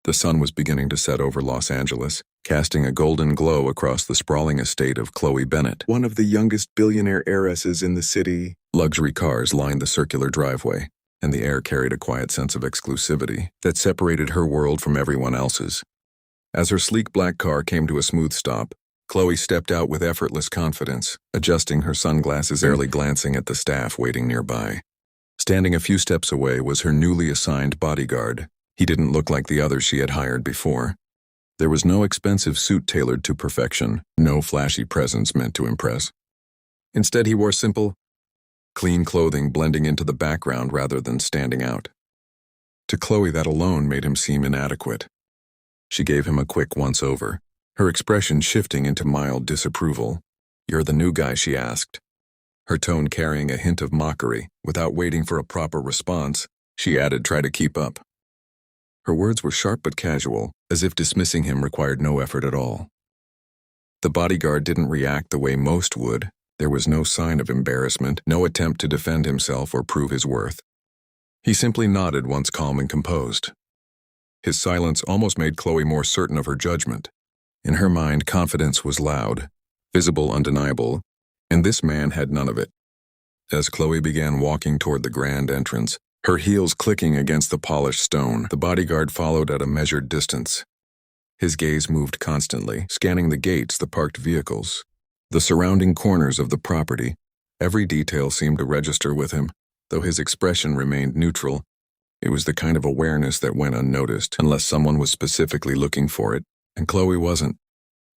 The sun was beginning to set over Los Angeles, casting a golden glow across the sprawling estate of Chloe Bennett, one of the youngest billionaire heiresses in the city. Luxury cars lined the circular driveway, and the air carried a quiet sense of exclusivity that separated her world from everyone else's. As her sleek black car came to a smooth stop, Chloe stepped out with effortless confidence, adjusting her sunglasses, barely glancing at the staff waiting nearby. Standing a few steps away was her newly assigned bodyguard. He didn't look like the others she had hired before. There was no expensive suit tailored to perfection, no flashy presence meant to impress. Instead, he wore simple, clean clothing blending into the background rather than standing out. To Chloe, that alone made him seem inadequate. She gave him a quick once-over, her expression shifting into mild disapproval. "You're the new guy?" she asked, her tone carrying a hint of mockery. Without waiting for a proper response, she added, "Try to keep up." Her words were sharp but casual, as if dismissing him required no effort at all. The bodyguard didn't react the way most would. There was no sign of embarrassment, no attempt to defend himself or prove his worth. He simply nodded, once calm and composed. His silence almost made Chloe more certain of her judgment. In her mind, confidence was loud, visible, undeniable, and this man had none of it. As Chloe began walking toward the grand entrance, her heels clicking against the polished stone, the bodyguard followed at a measured distance. His gaze moved constantly, scanning the gates, the parked vehicles, the surrounding corners of the property. Every detail seemed to register with him, though his expression remained neutral. It was the kind of awareness that went unnoticed, unless someone was specifically looking for it, and Chloe wasn't.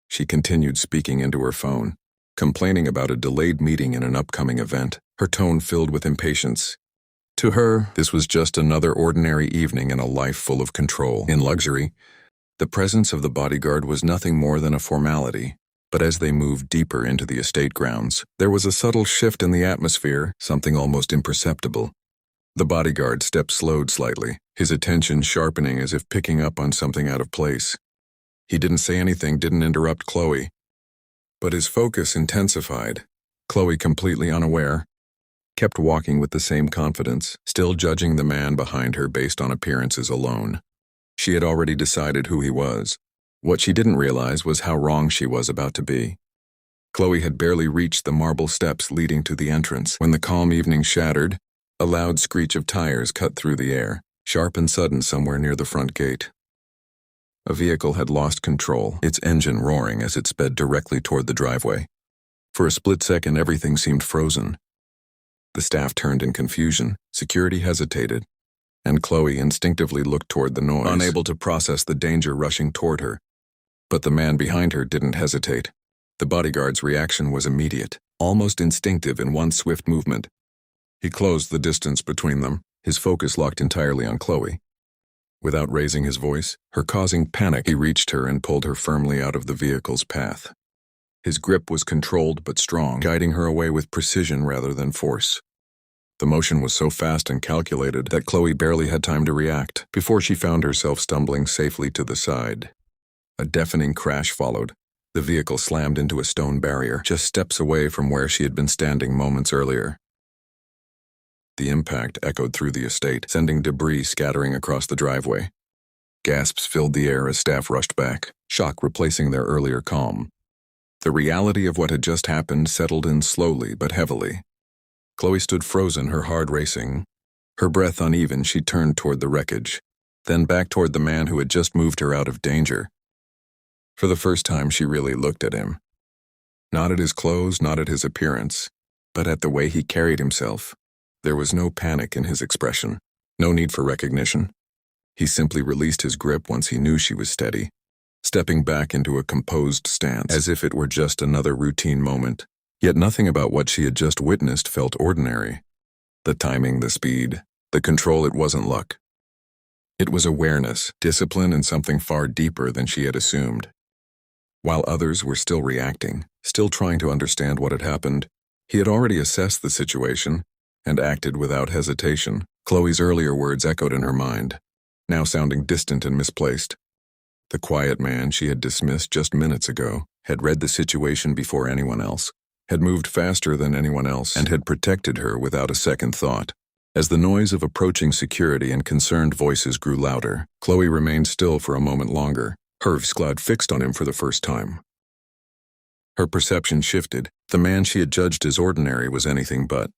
She continued speaking into her phone, complaining about a delayed meeting in an upcoming event, her tone filled with impatience. To her, this was just another ordinary evening in a life full of control. In luxury, the presence of the bodyguard was nothing more than a formality, but as they moved deeper into the estate grounds, there was a subtle shift in the atmosphere, something almost imperceptible. The bodyguard slowed slightly, his attention sharpening as if picking up on something out of place. He didn't say anything, didn't interrupt Chloe, but his focus intensified. Chloe, completely unaware, kept walking with the same confidence, still judging the man behind her based on appearances alone. She had already decided who he was. What she didn't realize was how wrong she was about to be. Chloe had barely reached the marble steps leading to the entrance when the calm evening shattered. A loud screech of tires cut through the air, sharp and sudden somewhere near the front gate. A vehicle had lost control, its engine roaring as it sped directly toward the driveway. For a split second, everything seemed frozen. The staff turned in confusion, security hesitated, and Chloe instinctively looked toward the noise, unable to process the danger rushing toward her. But the man behind her didn't hesitate. The bodyguard's reaction was immediate, almost instinctive in one swift movement. He closed the distance between them, his focus locked entirely on Chloe. Without raising his voice, her causing panic, he reached her and pulled her firmly out of the vehicle's path. His grip was controlled but strong, guiding her away with precision rather than force. The motion was so fast and calculated that Chloe barely had time to react before she found herself stumbling safely to the side. A deafening crash followed. The vehicle slammed into a stone barrier just steps away from where she had been standing moments earlier. The impact echoed through the estate, sending debris scattering across the driveway. Gasps filled the air as staff rushed back, shock replacing their earlier calm. The reality of what had just happened settled in slowly but heavily. Chloe stood frozen, her heart racing. Her breath uneven, she turned toward the wreckage, then back toward the man who had just moved her out of danger. For the first time, she really looked at him. Not at his clothes, not at his appearance, but at the way he carried himself. There was no panic in his expression, no need for recognition. He simply released his grip once he knew she was steady, stepping back into a composed stance, as if it were just another routine moment. Yet nothing about what she had just witnessed felt ordinary. The timing, the speed, the control, it wasn't luck. It was awareness, discipline, and something far deeper than she had assumed. While others were still reacting, still trying to understand what had happened, he had already assessed the situation and acted without hesitation. Chloe's earlier words echoed in her mind, now sounding distant and misplaced. The quiet man she had dismissed just minutes ago had read the situation before anyone else, had moved faster than anyone else, and had protected her without a second thought. As the noise of approaching security and concerned voices grew louder, Chloe remained still for a moment longer, her eyes fixed on him for the first time. Her perception shifted. The man she had judged as ordinary was anything but.